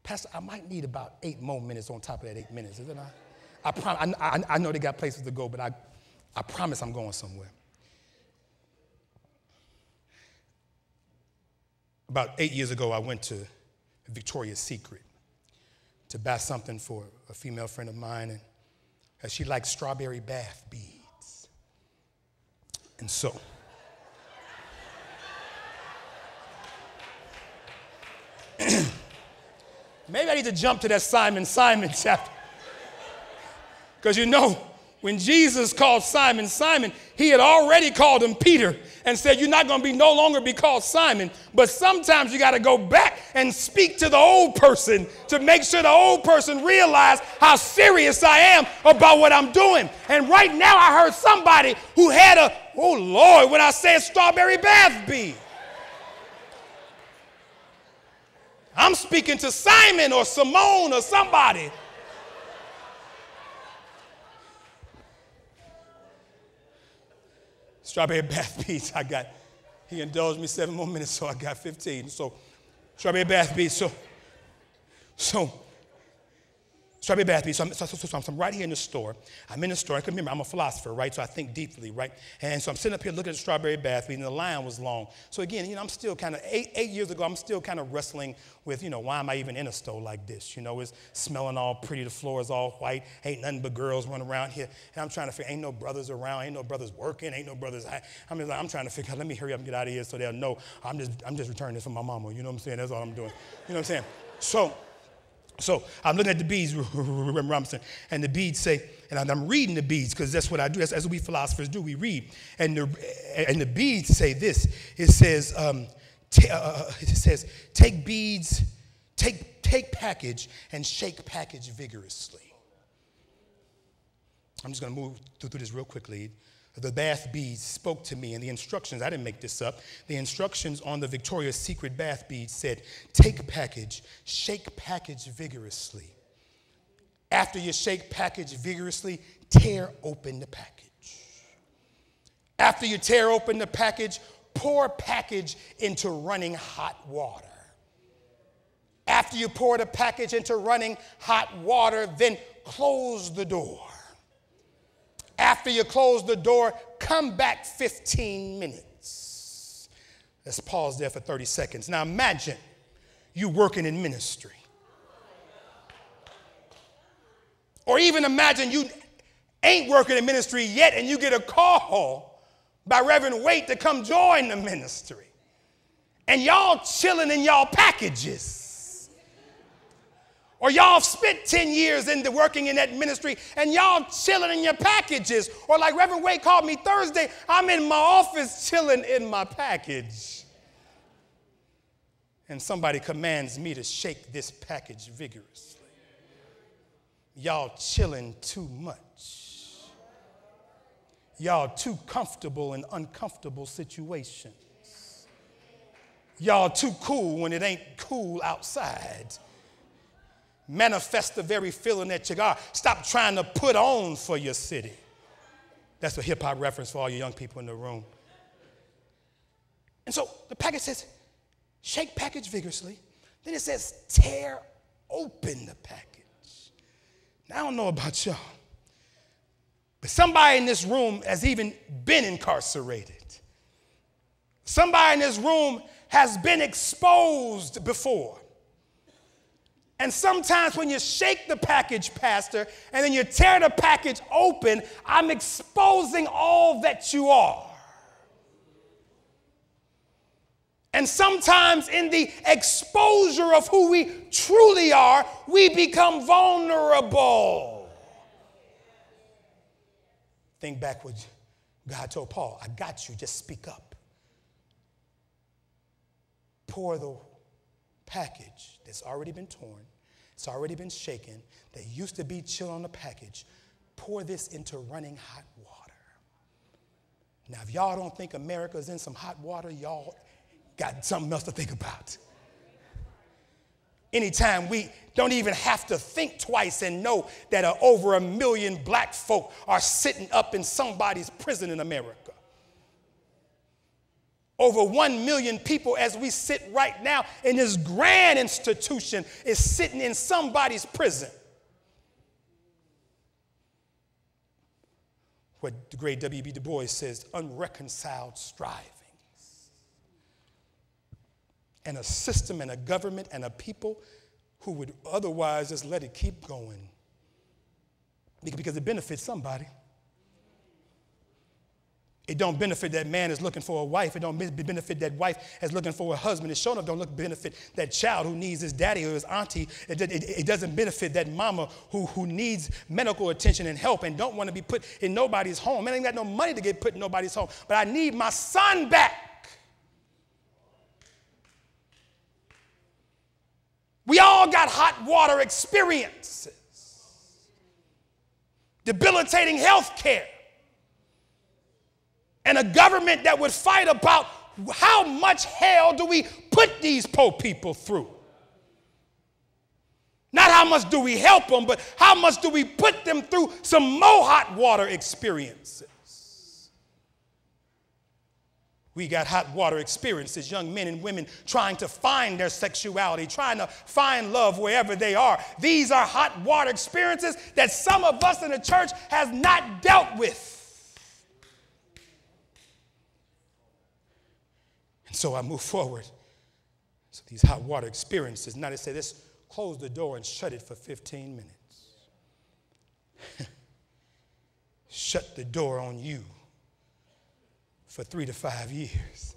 Pastor, I might need about 8 more minutes on top of that 8 minutes, isn't I? I know they got places to go, but I promise I'm going somewhere. About 8 years ago, I went to Victoria's Secret to buy something for a female friend of mine, and she liked strawberry bath beads. And so, maybe I need to jump to that Simon chapter. Because you know, when Jesus called Simon, Simon, he had already called him Peter and said, you're not going to no longer be called Simon, but sometimes you got to go back and speak to the old person to make sure the old person realize how serious I am about what I'm doing. And right now I heard somebody who had oh Lord, when I said strawberry bath bead. I'm speaking to Simon or Simone or somebody. Strawberry bath beads, he indulged me 7 more minutes, so I got 15. So, strawberry bath beads, so strawberry bath beads. So I'm right here in the store. I'm in the store. I can remember, I'm a philosopher, right? So I think deeply, right? And so I'm sitting up here looking at the strawberry bath bead, and the line was long. So again, I'm still kind of, 8 years ago, I'm still kind of wrestling with, why am I even in a store like this? It's smelling all pretty. The floor is all white. Ain't nothing but girls running around here. And I'm trying to figure, ain't no brothers around. Ain't no brothers working. Ain't no brothers. I'm trying to figure out, let me hurry up and get out of here so they'll know I'm just returning this from my mama. You know what I'm saying? That's all I'm doing. You know what I'm saying? So I'm looking at the beads, Robinson, and the beads say, and I'm reading the beads because that's what I do. That's what we philosophers do. We read, and the beads say this. It says, take beads, take package, and shake package vigorously. I'm just going to move through this real quickly. The bath beads spoke to me, and the instructions, I didn't make this up, the instructions on the Victoria's Secret bath beads said, take package, shake package vigorously. After you shake package vigorously, tear open the package. After you tear open the package, pour package into running hot water. After you pour the package into running hot water, then close the door. After you close the door, come back 15 minutes. Let's pause there for 30 seconds. Now imagine you working in ministry. Or even imagine you ain't working in ministry yet and you get a call by Reverend Waite to come join the ministry. And y'all chilling in y'all packages. Or y'all spent 10 years into working in that ministry and y'all chilling in your packages. Or like Reverend Wade called me Thursday, I'm in my office chilling in my package. And somebody commands me to shake this package vigorously. Y'all chilling too much. Y'all too comfortable in uncomfortable situations. Y'all too cool when it ain't cool outside. Manifest the very feeling that you got. Stop trying to put on for your city. That's a hip-hop reference for all you young people in the room. And so the package says, shake package vigorously. Then it says, tear open the package. Now, I don't know about y'all, but somebody in this room has even been incarcerated. Somebody in this room has been exposed before. And sometimes when you shake the package, Pastor, and then you tear the package open, I'm exposing all that you are. And sometimes in the exposure of who we truly are, we become vulnerable. Think back what God told Paul, I got you, just speak up. Pour the package that's already been torn, it's already been shaken, that used to be chill on the package, pour this into running hot water. Now, if y'all don't think America's in some hot water, y'all got something else to think about. Anytime we don't even have to think twice and know that over 1 million black folk are sitting up in somebody's prison in America. Over 1 million people as we sit right now in this grand institution is sitting in somebody's prison. What the great W.B. Du Bois says, unreconciled strivings. And a system and a government and a people who would otherwise just let it keep going because it benefits somebody. It don't benefit that man is looking for a wife. It don't benefit that wife is looking for a husband. It sure enough don't benefit that child who needs his daddy or his auntie. It doesn't benefit that mama who needs medical attention and help and don't want to be put in nobody's home. Man, I ain't got no money to get put in nobody's home, but I need my son back. We all got hot water experiences, debilitating health care, and a government that would fight about how much hell do we put these poor people through. Not how much do we help them, but how much do we put them through some more hot water experiences. We got hot water experiences, young men and women trying to find their sexuality, trying to find love wherever they are. These are hot water experiences that some of us in the church has not dealt with. And so I move forward. So these hot water experiences, now they say, let's close the door and shut it for 15 minutes. Shut the door on you for 3 to 5 years.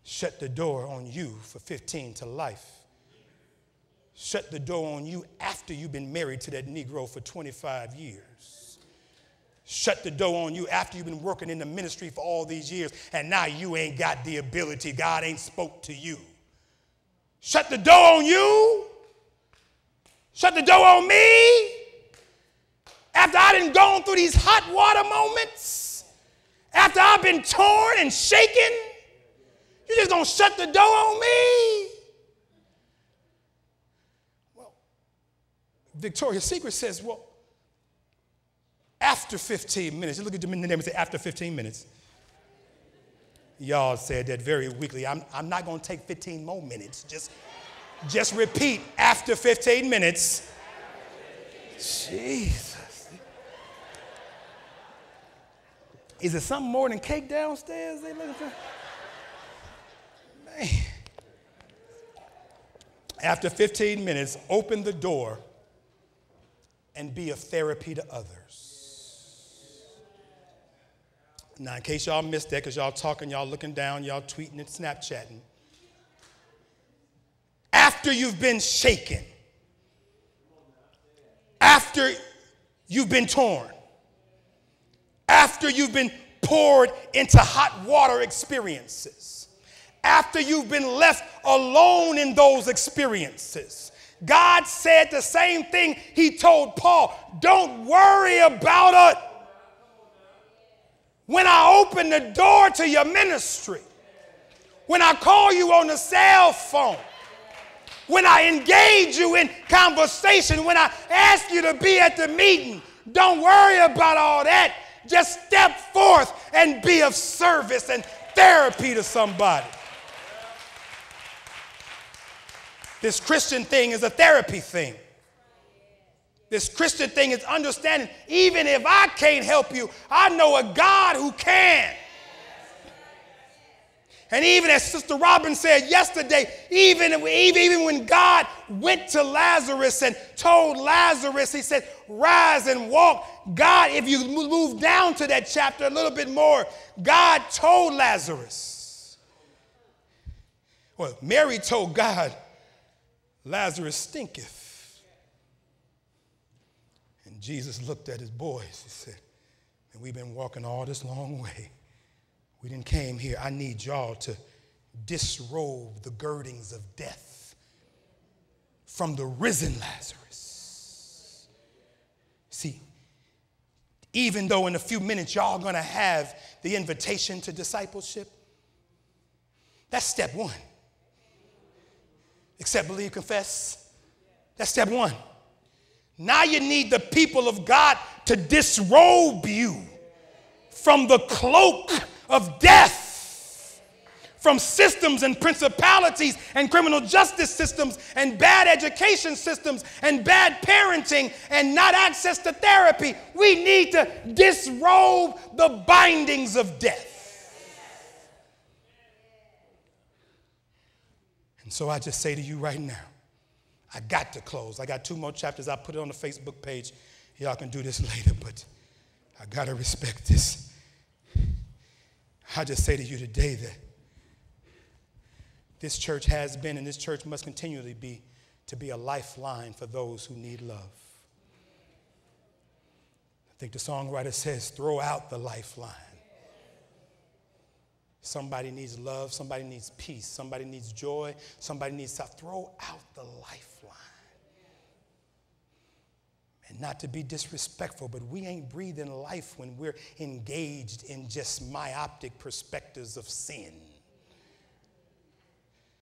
Shut the door on you for 15 to life. Shut the door on you after you've been married to that Negro for 25 years. Shut the door on you after you've been working in the ministry for all these years and now you ain't got the ability. God ain't spoke to you. Shut the door on you. Shut the door on me. After I done gone through these hot water moments, after I've been torn and shaken, you just gonna shut the door on me? Well, Victoria's Secret says, well, after 15 minutes, you look at the name and say, after 15 minutes. Y'all said that very weakly. I'm not going to take 15 more minutes. Just repeat, after 15 minutes. Jesus. Is it something more than cake downstairs they looking for? Man. After 15 minutes, open the door and be of therapy to others. Now, in case y'all missed that, because y'all talking, y'all looking down, y'all tweeting and Snapchatting. After you've been shaken, after you've been torn, after you've been poured into hot water experiences, after you've been left alone in those experiences, God said the same thing he told Paul. Don't worry about it. When I open the door to your ministry, when I call you on the cell phone, when I engage you in conversation, when I ask you to be at the meeting, don't worry about all that. Just step forth and be of service and therapy to somebody. This Christian thing is a therapy thing. This Christian thing is understanding, even if I can't help you, I know a God who can. And even as Sister Robin said yesterday, even when God went to Lazarus and told Lazarus, he said, rise and walk. God, if you move down to that chapter a little bit more, God told Lazarus. Well, Mary told God, Lazarus stinketh. And Jesus looked at his boys. He said, and we've been walking all this long way. We didn't came here. I need y'all to disrobe the girdings of death from the risen Lazarus. See, even though in a few minutes y'all going to have the invitation to discipleship, that's step one. Accept, believe, confess. That's step one. Now you need the people of God to disrobe you from the cloak of death from systems and principalities and criminal justice systems and bad education systems and bad parenting and not access to therapy. We need to disrobe the bindings of death. And so I just say to you right now, I got to close. I got 2 more chapters. I'll put it on the Facebook page. Y'all can do this later, but I got to respect this. I just say to you today that this church has been and this church must continually be to be a lifeline for those who need love. I think the songwriter says, throw out the lifeline. Somebody needs love, somebody needs peace, somebody needs joy, somebody needs to throw out the lifeline. And not to be disrespectful, but we ain't breathing life when we're engaged in just myopic perspectives of sin.